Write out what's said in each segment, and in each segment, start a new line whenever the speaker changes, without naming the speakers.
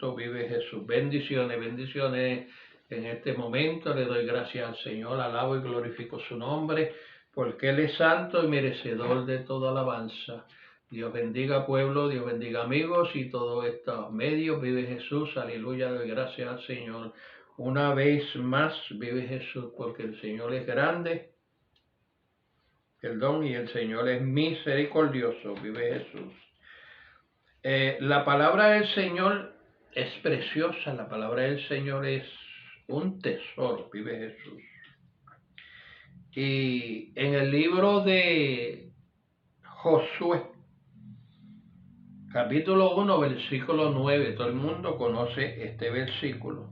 santo, vive Jesús. Bendiciones, bendiciones. En este momento le doy gracias al Señor, alabo y glorifico su nombre, porque Él es santo y merecedor de toda alabanza. Dios bendiga pueblo, Dios bendiga amigos y todos estos medios. Vive Jesús, aleluya, doy gracias al Señor. Una vez más vive Jesús, porque el Señor es grande, perdón, y el Señor es misericordioso, vive Jesús. La palabra del Señor es preciosa, la palabra del Señor es un tesoro, vive Jesús. Y en el libro de Josué, capítulo 1, versículo 9, todo el mundo conoce este versículo.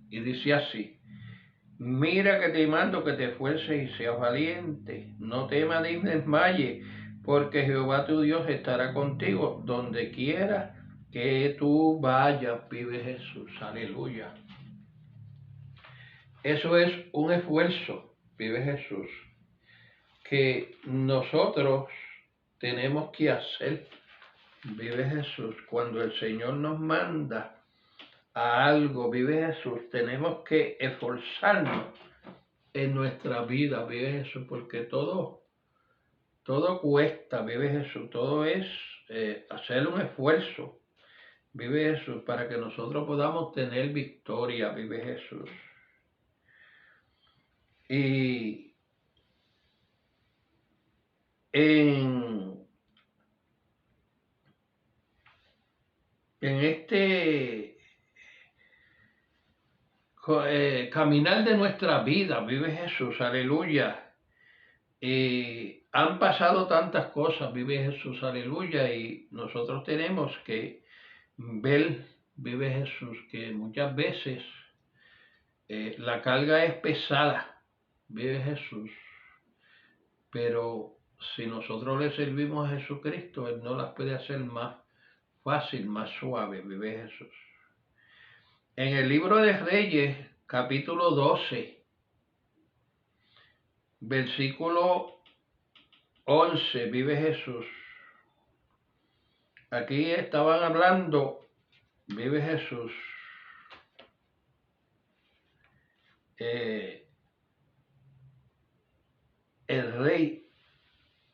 Y dice así: mira que te mando que te esfuerces y seas valiente, no temas ni desmayes, porque Jehová tu Dios estará contigo donde quiera que tú vayas, vive Jesús, aleluya. Eso es un esfuerzo, vive Jesús, que nosotros tenemos que hacer, vive Jesús. Cuando el Señor nos manda a algo, vive Jesús, tenemos que esforzarnos en nuestra vida, vive Jesús, porque todo cuesta, vive Jesús, todo es hacer un esfuerzo, vive Jesús, para que nosotros podamos tener victoria, vive Jesús. Y en este caminar de nuestra vida, vive Jesús, aleluya. Han pasado tantas cosas, vive Jesús, aleluya, y nosotros tenemos que ver, vive Jesús, que muchas veces la carga es pesada, vive Jesús, pero si nosotros le servimos a Jesucristo, Él nos las puede hacer más fácil, más suave, vive Jesús. En el libro de Reyes, capítulo 12, versículo 11, vive Jesús. Aquí estaban hablando, vive Jesús, el rey,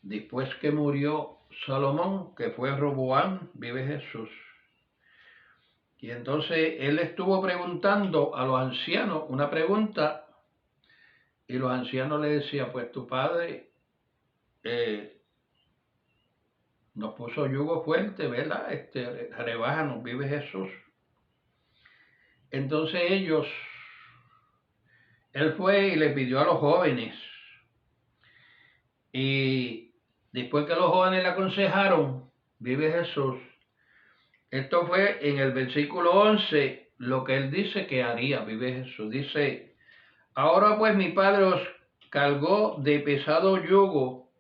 después que murió Salomón, que fue Roboam, vive Jesús. Y entonces él estuvo preguntando a los ancianos una pregunta, y los ancianos le decían: pues tu padre nos puso yugo fuerte, ¿verdad? Rebájanos, vive Jesús. Entonces él fue y le pidió a los jóvenes, y después que los jóvenes le aconsejaron, vive Jesús, esto fue en el versículo 11, lo que él dice que haría, vive Jesús. Dice: ahora pues mi padre os cargó de pesado yugo,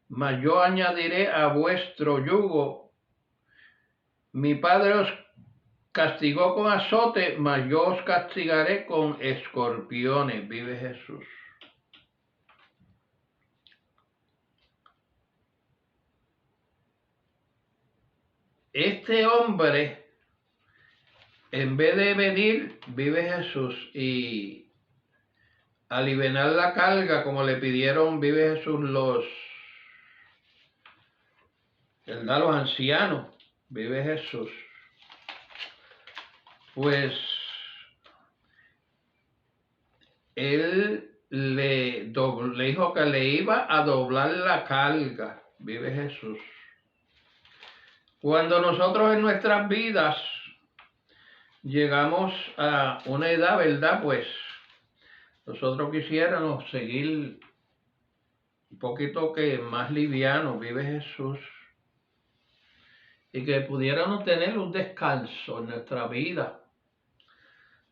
mas yo añadiré a vuestro yugo. Mi padre os castigó con azote, mas yo os castigaré con escorpiones, vive Jesús. Este hombre, en vez de venir, vive Jesús, y aliviar la carga, como le pidieron, vive Jesús, los ancianos, vive Jesús, pues él le dijo que le iba a doblar la carga, vive Jesús. Cuando nosotros en nuestras vidas llegamos a una edad, ¿verdad? Pues nosotros quisiéramos seguir un poquito que más liviano, vive Jesús, y que pudiéramos tener un descanso en nuestra vida,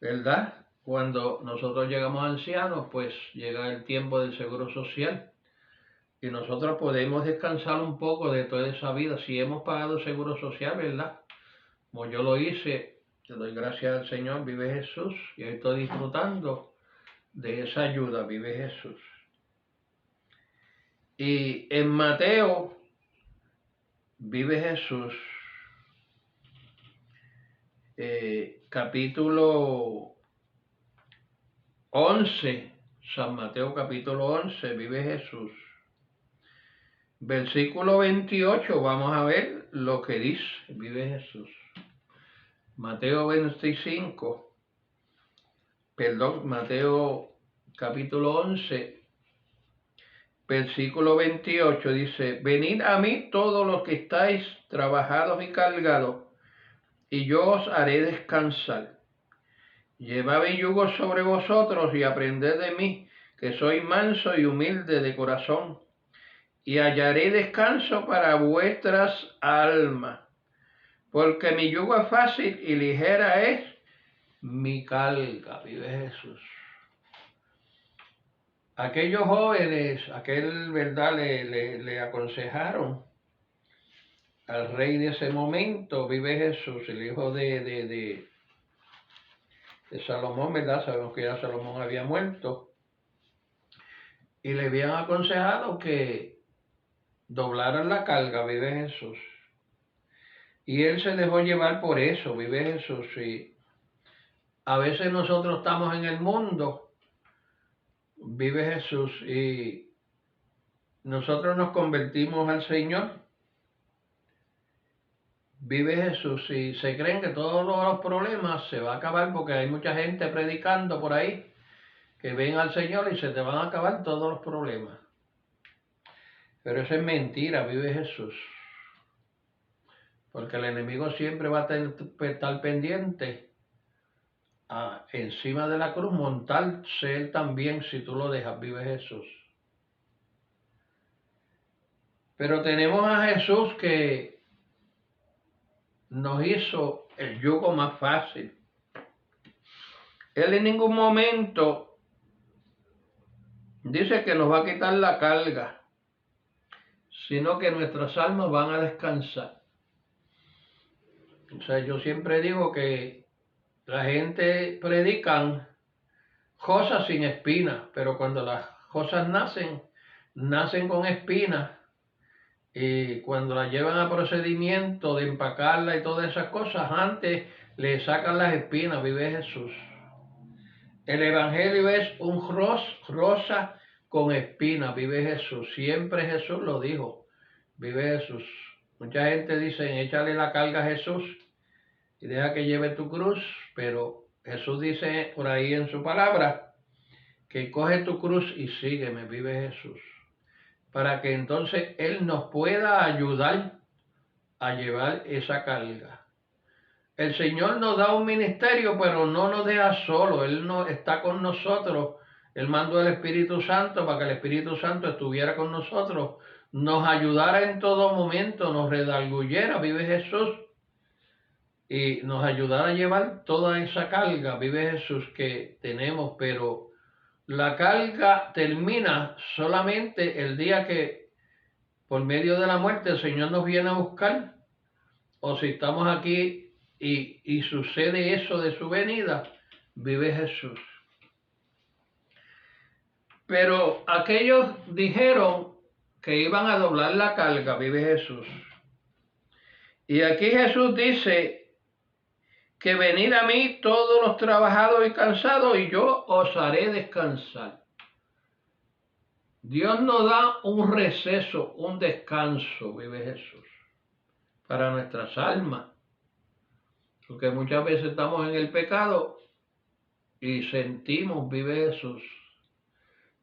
¿verdad? Cuando nosotros llegamos ancianos, pues llega el tiempo del seguro social, y nosotros podemos descansar un poco de toda esa vida. Si hemos pagado seguro social, ¿verdad? Como yo lo hice, le doy gracias al Señor, vive Jesús, y estoy disfrutando de esa ayuda, vive Jesús. Y en Mateo, vive Jesús, capítulo 11, San Mateo capítulo 11, vive Jesús. Versículo 28, vamos a ver lo que dice, vive Jesús. Mateo capítulo 11, versículo 28 dice: venid a mí todos los que estáis trabajados y cargados, y yo os haré descansar. Llevad mi yugo sobre vosotros y aprended de mí, que soy manso y humilde de corazón, y hallaré descanso para vuestras almas, porque mi yugo es fácil y ligera es mi carga. Vive Jesús. Aquellos jóvenes, ¿verdad? Le aconsejaron al rey de ese momento, vive Jesús, el hijo de Salomón, ¿verdad? Sabemos que ya Salomón había muerto. Y le habían aconsejado que doblaran la carga, vive Jesús. Y él se dejó llevar por eso, vive Jesús. Y a veces nosotros estamos en el mundo, vive Jesús, y nosotros nos convertimos al Señor, vive Jesús, y se creen que todos los problemas se van a acabar porque hay mucha gente predicando por ahí que ven al Señor y se te van a acabar todos los problemas. Pero eso es mentira, vive Jesús. Porque el enemigo siempre va a estar pendiente encima de la cruz, montarse él también si tú lo dejas, vive Jesús. Pero tenemos a Jesús que nos hizo el yugo más fácil. Él en ningún momento dice que nos va a quitar la carga, sino que nuestras almas van a descansar. O sea, yo siempre digo que la gente predican cosas sin espinas, pero cuando las cosas nacen con espinas, y cuando las llevan a procedimiento de empacarla y todas esas cosas, antes le sacan las espinas, vive Jesús. El evangelio es un rosa con espinas, vive Jesús. Siempre Jesús lo dijo, vive Jesús. Mucha gente dice, échale la carga a Jesús y deja que lleve tu cruz, pero Jesús dice por ahí en su palabra que coge tu cruz y sígueme, vive Jesús, para que entonces Él nos pueda ayudar a llevar esa carga. El Señor nos da un ministerio, pero no nos deja solo, Él no está con nosotros. Él mandó el Espíritu Santo para que el Espíritu Santo estuviera con nosotros, nos ayudara en todo momento, nos redarguyera, vive Jesús, y nos ayudara a llevar toda esa carga, vive Jesús, que tenemos. Pero la carga termina solamente el día que por medio de la muerte el Señor nos viene a buscar, o si estamos aquí y sucede eso de su venida, vive Jesús. Pero aquellos dijeron que iban a doblar la carga, vive Jesús. Y aquí Jesús dice que venid a mí todos los trabajados y cansados y yo os haré descansar. Dios nos da un receso, un descanso, vive Jesús, para nuestras almas. Porque muchas veces estamos en el pecado y sentimos, vive Jesús,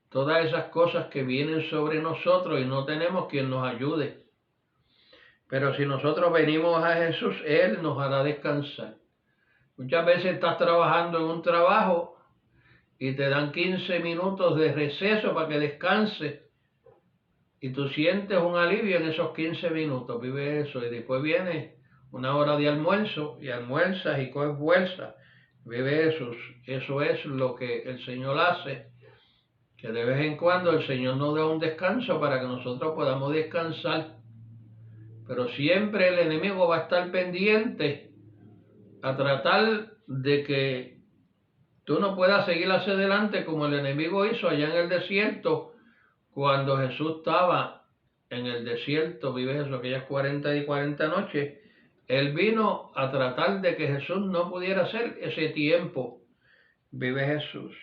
todas esas cosas que vienen sobre nosotros y no tenemos quien nos ayude. Pero si nosotros venimos a Jesús, Él nos hará descansar. Muchas veces estás trabajando en un trabajo y te dan 15 minutos de receso para que descanses y tú sientes un alivio en esos 15 minutos, vive eso, y después viene una hora de almuerzo y almuerzas y coges fuerza, vive eso. Eso es lo que el Señor hace, que de vez en cuando el Señor nos da un descanso para que nosotros podamos descansar. Pero siempre el enemigo va a estar pendiente a tratar de que tú no puedas seguir hacia adelante, como el enemigo hizo allá en el desierto, cuando Jesús estaba en el desierto, vive eso, aquellas 40 noches, Él vino a tratar de que Jesús no pudiera hacer ese tiempo. Vive Jesús.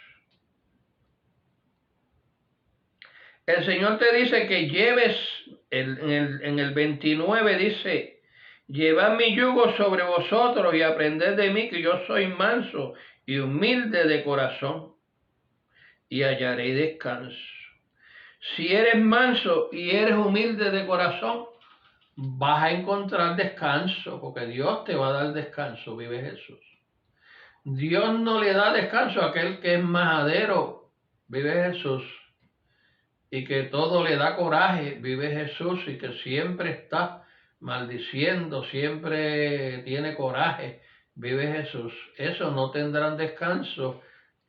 El Señor te dice que lleves, en el 29 dice, llevad mi yugo sobre vosotros y aprended de mí que yo soy manso y humilde de corazón y hallaréis descanso. Si eres manso y eres humilde de corazón, vas a encontrar descanso, porque Dios te va a dar descanso, vive Jesús. Dios no le da descanso a aquel que es majadero, vive Jesús, y que todo le da coraje, vive Jesús, y que siempre está maldiciendo, siempre tiene coraje, vive Jesús. Eso no tendrán descanso,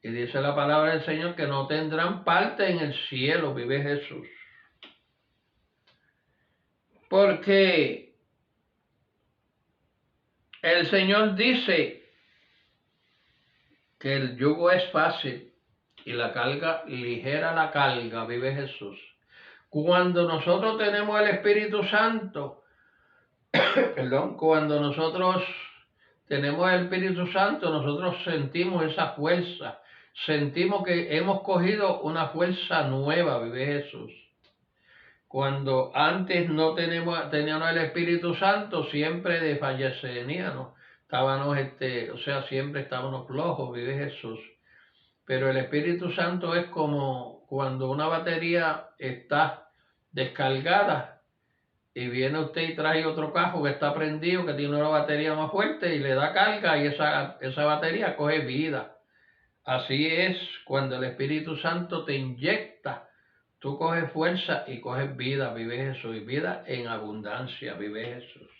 y dice la palabra del Señor que no tendrán parte en el cielo, vive Jesús. Porque el Señor dice que el yugo es fácil y la carga, ligera la carga, vive Jesús. Cuando nosotros tenemos el Espíritu Santo, cuando nosotros tenemos el Espíritu Santo, nosotros sentimos esa fuerza, sentimos que hemos cogido una fuerza nueva, vive Jesús. Cuando antes no teníamos el Espíritu Santo, siempre desfallecíamos, siempre estábamos flojos, vive Jesús. Pero el Espíritu Santo es como cuando una batería está descargada y viene usted y trae otro cajo que está prendido, que tiene una batería más fuerte y le da carga y esa batería coge vida. Así es cuando el Espíritu Santo te inyecta. Tú coges fuerza y coges vida, vive Jesús, y vida en abundancia, vive Jesús.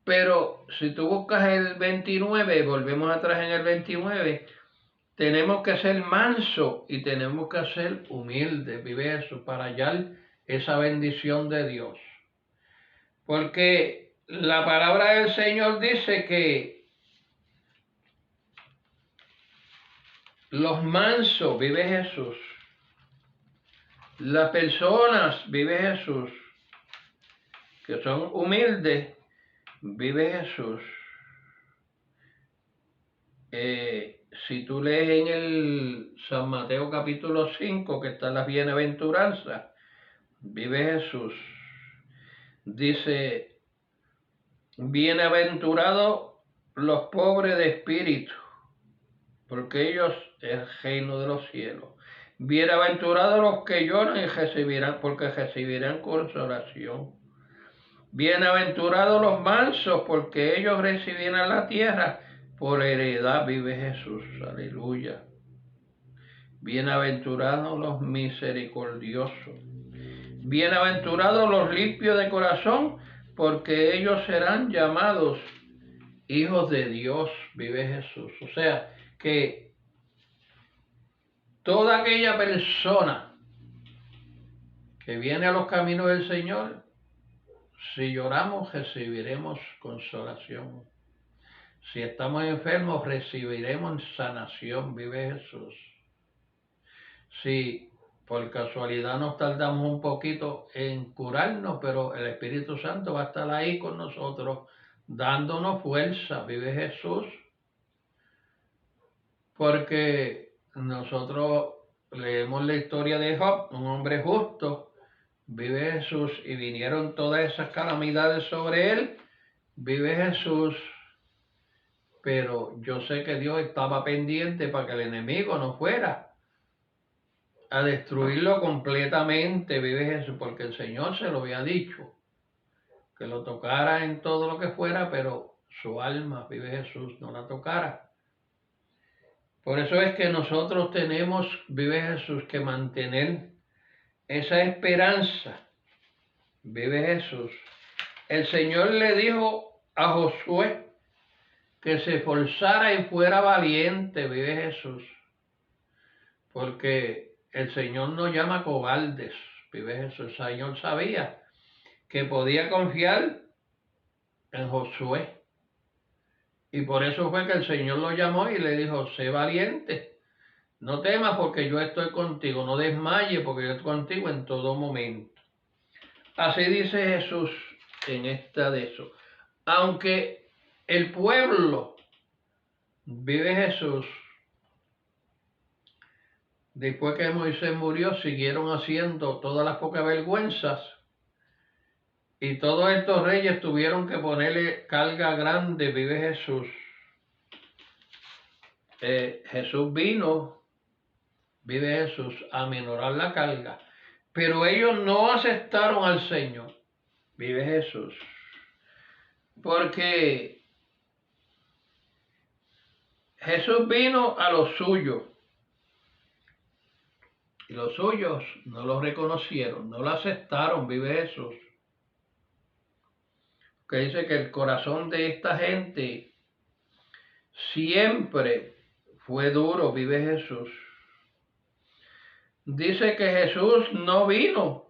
Pero si tú buscas el 29, volvemos atrás en el 29, tenemos que ser mansos y tenemos que ser humildes, vive Jesús, para hallar esa bendición de Dios. Porque la palabra del Señor dice que los mansos, vive Jesús, las personas, vive Jesús, que son humildes, vive Jesús. Si tú lees en el San Mateo capítulo 5, que están las bienaventuranzas, vive Jesús, dice, bienaventurados los pobres de espíritu, porque ellos es el reino de los cielos. Bienaventurados los que lloran y recibirán, porque recibirán consolación. Bienaventurados los mansos, porque ellos recibirán la tierra por heredad, vive Jesús. Aleluya. Bienaventurados los misericordiosos. Bienaventurados los limpios de corazón, porque ellos serán llamados hijos de Dios, vive Jesús. O sea, que toda aquella persona que viene a los caminos del Señor, si lloramos, recibiremos consolación. Si estamos enfermos, recibiremos sanación, vive Jesús. Si por casualidad nos tardamos un poquito en curarnos, pero el Espíritu Santo va a estar ahí con nosotros, dándonos fuerza, vive Jesús. Porque nosotros leemos la historia de Job, un hombre justo, vive Jesús, y vinieron todas esas calamidades sobre él, vive Jesús. Pero yo sé que Dios estaba pendiente para que el enemigo no fuera a destruirlo completamente, vive Jesús, porque el Señor se lo había dicho, que lo tocara en todo lo que fuera, pero su alma, vive Jesús, no la tocara. Por eso es que nosotros tenemos, vive Jesús, que mantener esa esperanza, vive Jesús. El Señor le dijo a Josué que se esforzara y fuera valiente, vive Jesús, porque el Señor no llama cobardes, vive Jesús. El Señor sabía que podía confiar en Josué. Y por eso fue que el Señor lo llamó y le dijo, sé valiente, no temas porque yo estoy contigo, no desmayes porque yo estoy contigo en todo momento. Así dice Jesús, en esta de eso. Aunque el pueblo vive Jesús, después que Moisés murió, siguieron haciendo todas las pocas vergüenzas y todos estos reyes tuvieron que ponerle carga grande, vive Jesús. Jesús vino, vive Jesús, a minorar la carga, pero ellos no aceptaron al Señor, vive Jesús, porque Jesús vino a los suyos y los suyos no lo reconocieron, no lo aceptaron, vive Jesús. Que dice que el corazón de esta gente siempre fue duro, vive Jesús. Dice que Jesús no vino,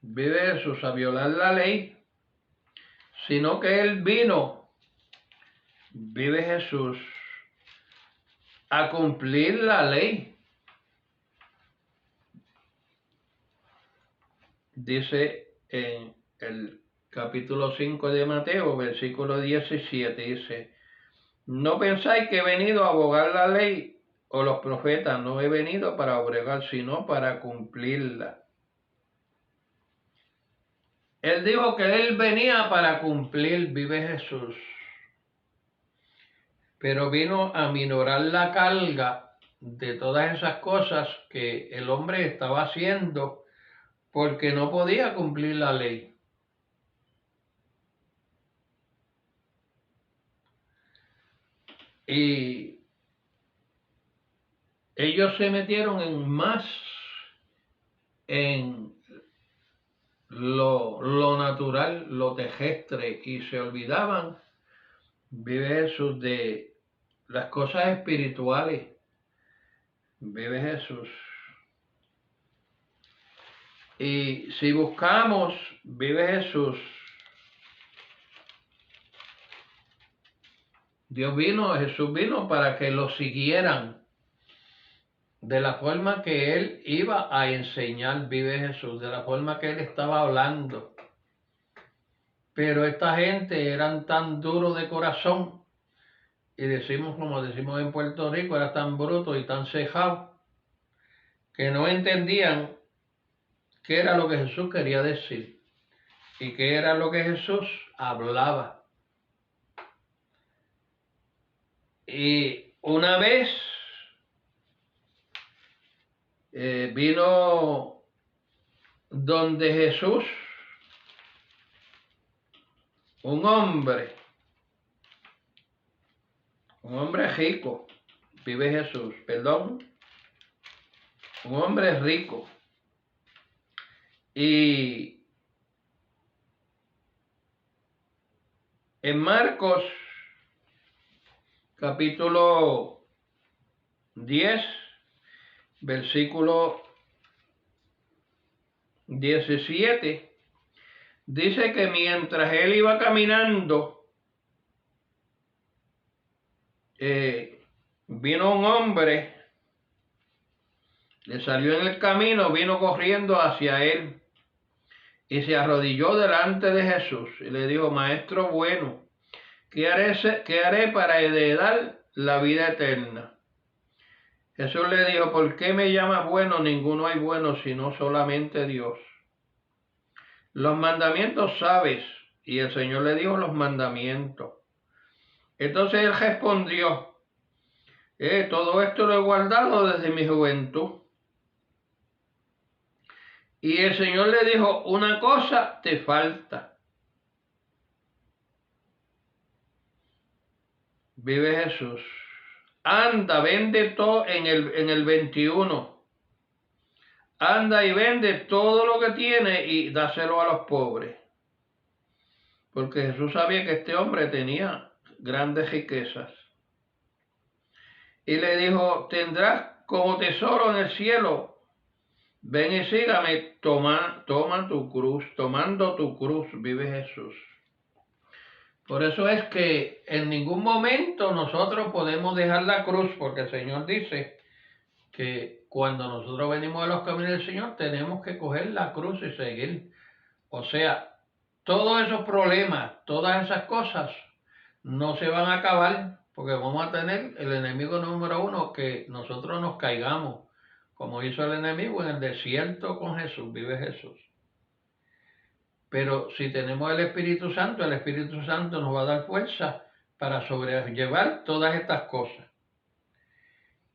vive Jesús, a violar la ley, sino que Él vino, vive Jesús, a cumplir la ley. Dice en el capítulo 5 de Mateo, versículo 17, dice: no pensáis que he venido a abogar la ley o los profetas, no he venido para abrogar, sino para cumplirla. Él dijo que Él venía para cumplir, vive Jesús, pero vino a minorar la carga de todas esas cosas que el hombre estaba haciendo porque no podía cumplir la ley. Y ellos se metieron en lo natural, lo terrestre, y se olvidaban, vive Jesús, de las cosas espirituales, vive Jesús. Y si buscamos, vive Jesús, Jesús vino para que lo siguieran de la forma que Él iba a enseñar, vive Jesús, de la forma que Él estaba hablando. Pero esta gente eran tan duros de corazón, y decimos, como decimos en Puerto Rico, era tan bruto y tan cejado, que no entendían qué era lo que Jesús quería decir y qué era lo que Jesús hablaba. Y una vez vino donde Jesús un hombre rico, vive Jesús, perdón, un hombre rico. Y en Marcos capítulo 10, versículo 17, dice que mientras él iba caminando, vino un hombre, le salió en el camino, vino corriendo hacia él y se arrodilló delante de Jesús y le dijo: Maestro bueno, ¿qué haré para heredar la vida eterna? Jesús le dijo: ¿por qué me llamas bueno? Ninguno hay bueno sino solamente Dios. Los mandamientos sabes. Y el Señor le dijo los mandamientos. Entonces él respondió: todo esto lo he guardado desde mi juventud. Y el Señor le dijo: una cosa te falta. Vive Jesús. Anda, vende todo en el 21. Anda y vende todo lo que tiene y dáselo a los pobres. Porque Jesús sabía que este hombre tenía grandes riquezas. Y le dijo: tendrás como tesoro en el cielo. Ven y sígame, toma tu cruz, tomando tu cruz, vive Jesús. Por eso es que en ningún momento nosotros podemos dejar la cruz, porque el Señor dice que cuando nosotros venimos a los caminos del Señor tenemos que coger la cruz y seguir. O sea, todos esos problemas, todas esas cosas no se van a acabar porque vamos a tener el enemigo número uno, que nosotros nos caigamos, como hizo el enemigo en el desierto con Jesús, vive Jesús. Pero si tenemos el Espíritu Santo nos va a dar fuerza para sobrellevar todas estas cosas.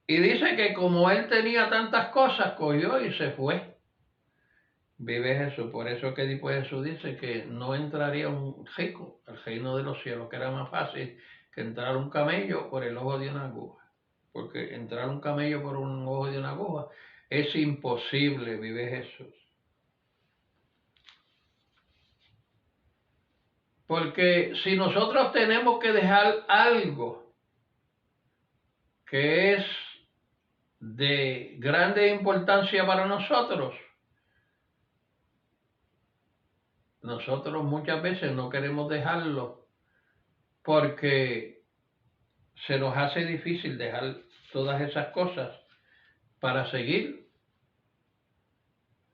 Y dice que como él tenía tantas cosas, cogió y se fue. Vive Jesús. Por eso que después Jesús dice que no entraría un rico al reino de los cielos, que era más fácil que entrar un camello por el ojo de una aguja. Porque entrar un camello por un ojo de una aguja es imposible, vive Jesús. Porque si nosotros tenemos que dejar algo que es de grande importancia para nosotros muchas veces no queremos dejarlo porque se nos hace difícil dejar todas esas cosas para seguir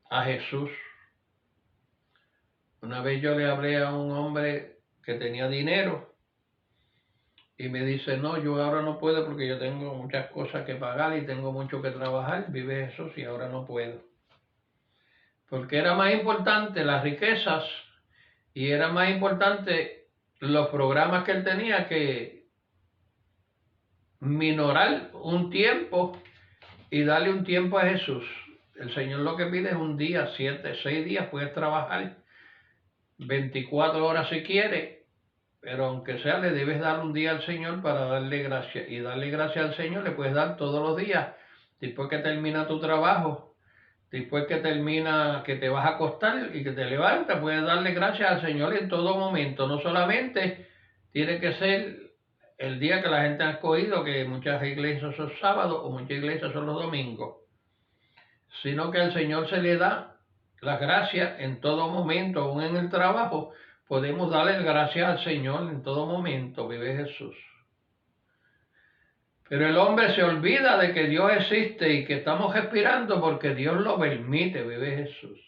a Jesús. Una vez yo le hablé a un hombre que tenía dinero y me dice, no, yo ahora no puedo porque yo tengo muchas cosas que pagar y tengo mucho que trabajar, vive Jesús, y ahora no puedo. Porque era más importante las riquezas y era más importante los programas que él tenía que minorar un tiempo y darle un tiempo a Jesús. El Señor lo que pide es un día, 7, 6 días, puedes trabajar 24 horas si quiere, pero aunque sea le debes dar un día al Señor para darle gracias. Y darle gracias al Señor le puedes dar todos los días, después que termina tu trabajo, después que termina, que te vas a acostar y que te levantas, puedes darle gracias al Señor en todo momento. No solamente tiene que ser el día que la gente ha escogido, que muchas iglesias son sábados o muchas iglesias son los domingos, sino que al Señor se le da las gracias en todo momento, aún en el trabajo. Podemos darle gracias al Señor en todo momento, vive Jesús. Pero el hombre se olvida de que Dios existe y que estamos respirando porque Dios lo permite, vive Jesús.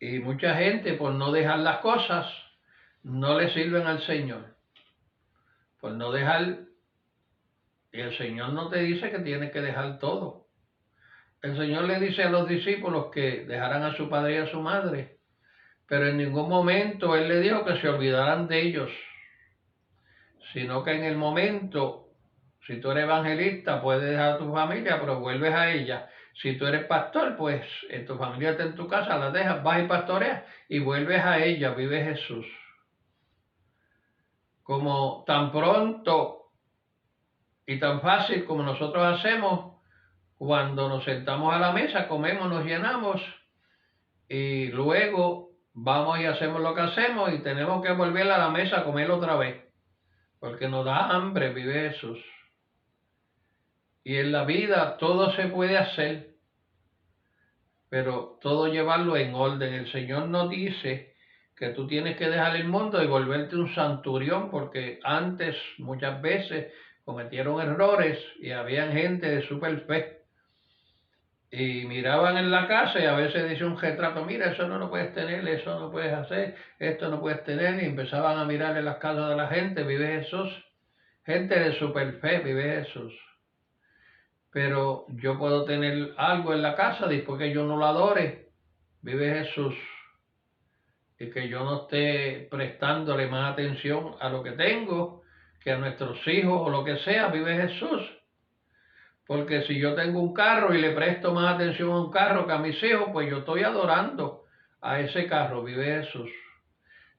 Y mucha gente, por no dejar las cosas, no le sirven al Señor. Por no dejar, y el Señor no te dice que tienes que dejar todo. El Señor le dice a los discípulos que dejaran a su padre y a su madre, pero en ningún momento Él le dijo que se olvidaran de ellos, sino que en el momento, si tú eres evangelista, puedes dejar a tu familia, pero vuelves a ella. Si tú eres pastor, pues en tu familia está en tu casa, la dejas, vas y pastoreas y vuelves a ella, vive Jesús. Como tan pronto y tan fácil como nosotros hacemos, cuando nos sentamos a la mesa, comemos, nos llenamos y luego vamos y hacemos lo que hacemos y tenemos que volver a la mesa a comer otra vez, porque nos da hambre, vive Jesús. Y en la vida todo se puede hacer, pero todo llevarlo en orden. El Señor nos dice que tú tienes que dejar el mundo y volverte un centurión, porque antes muchas veces cometieron errores y había gente de super fe. Y miraban en la casa y a veces dice un retrato, mira, eso no lo puedes tener, eso no puedes hacer, esto no puedes tener, y empezaban a mirar en las casas de la gente, vive Jesús, gente de super fe, vive Jesús. Pero yo puedo tener algo en la casa después que yo no lo adore, vive Jesús, y que yo no esté prestándole más atención a lo que tengo que a nuestros hijos o lo que sea, vive Jesús. Porque si yo tengo un carro y le presto más atención a un carro que a mis hijos, pues yo estoy adorando a ese carro, vive Jesús.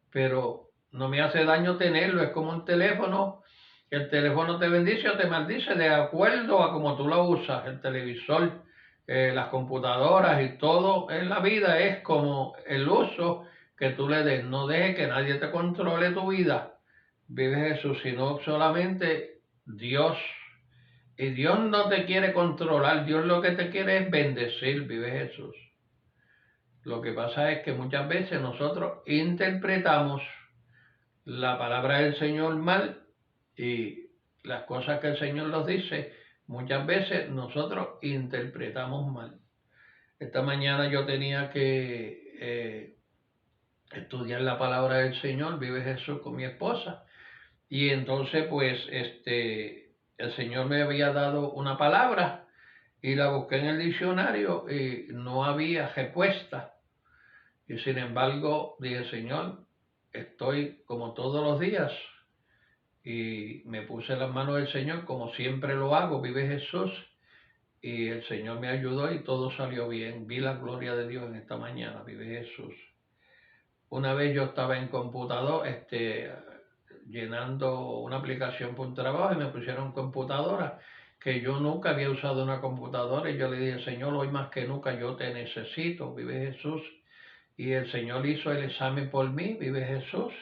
Pero no me hace daño tenerlo, es como un teléfono. El teléfono te bendice o te maldice de acuerdo a cómo tú lo usas, el televisor, las computadoras y todo en la vida es como el uso que tú le des. No dejes que nadie te controle tu vida, vive Jesús, sino solamente Dios. Y Dios no te quiere controlar, Dios lo que te quiere es bendecir, vive Jesús. Lo que pasa es que muchas veces nosotros interpretamos la palabra del Señor mal y las cosas que el Señor nos dice, muchas veces nosotros interpretamos mal. Esta mañana yo tenía que estudiar la palabra del Señor, vive Jesús, con mi esposa. Y entonces, pues, el Señor me había dado una palabra y la busqué en el diccionario y no había respuesta. Y sin embargo, dije, Señor, estoy como todos los días. Y me puse en las manos del Señor, como siempre lo hago, vive Jesús. Y el Señor me ayudó y todo salió bien. Vi la gloria de Dios en esta mañana, vive Jesús. Una vez yo estaba en computador, llenando una aplicación por un trabajo y me pusieron computadora, que yo nunca había usado una computadora y yo le dije, Señor, hoy más que nunca yo te necesito, vive Jesús. Y el Señor hizo el examen por mí, vive Jesús,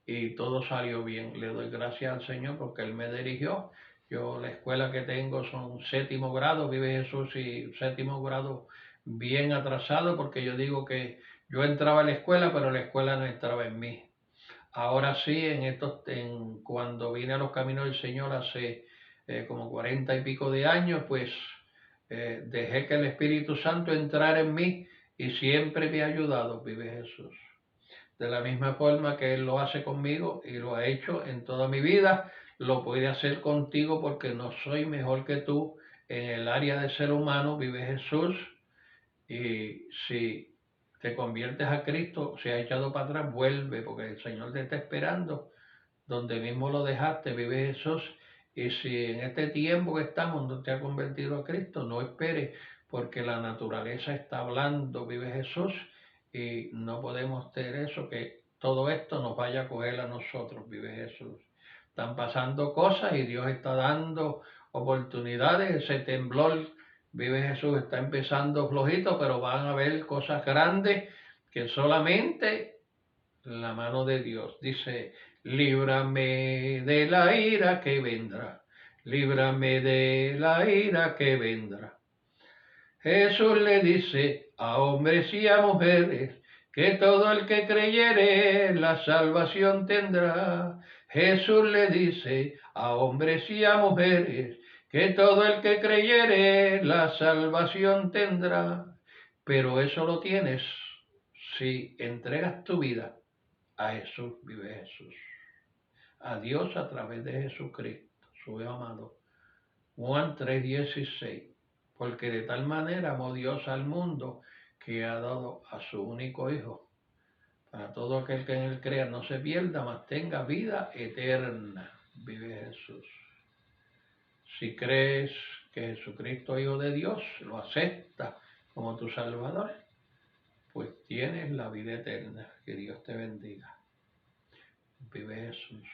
y todo salió bien. Le doy gracias al Señor porque Él me dirigió. Yo, la escuela que tengo son séptimo grado, vive Jesús, y séptimo grado bien atrasado, porque yo digo que yo entraba a la escuela, pero la escuela no entraba en mí. Ahora sí, cuando vine a los caminos del Señor hace como 40 y pico de años, pues dejé que el Espíritu Santo entrara en mí y siempre me ha ayudado, vive Jesús. De la misma forma que Él lo hace conmigo y lo ha hecho en toda mi vida, lo puede hacer contigo, porque no soy mejor que tú en el área de ser humano, vive Jesús. Y si te conviertes a Cristo, se ha echado para atrás, vuelve, porque el Señor te está esperando. Donde mismo lo dejaste, vive Jesús. Y si en este tiempo que estamos no te ha convertido a Cristo, no esperes, porque la naturaleza está hablando, vive Jesús, y no podemos tener eso, que todo esto nos vaya a coger a nosotros, vive Jesús. Están pasando cosas y Dios está dando oportunidades. Ese temblor, vive Jesús, está empezando flojito, pero van a haber cosas grandes que solamente la mano de Dios. Dice, líbrame de la ira que vendrá, líbrame de la ira que vendrá. Jesús le dice a hombres y a mujeres que todo el que creyere la salvación tendrá. Jesús le dice a hombres y a mujeres que todo el que creyere la salvación tendrá. Pero eso lo tienes si entregas tu vida a Jesús, vive Jesús. A Dios a través de Jesucristo, su Hijo amado. Juan 3:16. Porque de tal manera amó Dios al mundo que ha dado a su único Hijo, para todo aquel que en él crea no se pierda, mas tenga vida eterna. Vive Jesús. Si crees que Jesucristo es Hijo de Dios, lo aceptas como tu Salvador, pues tienes la vida eterna. Que Dios te bendiga. Vive Jesús.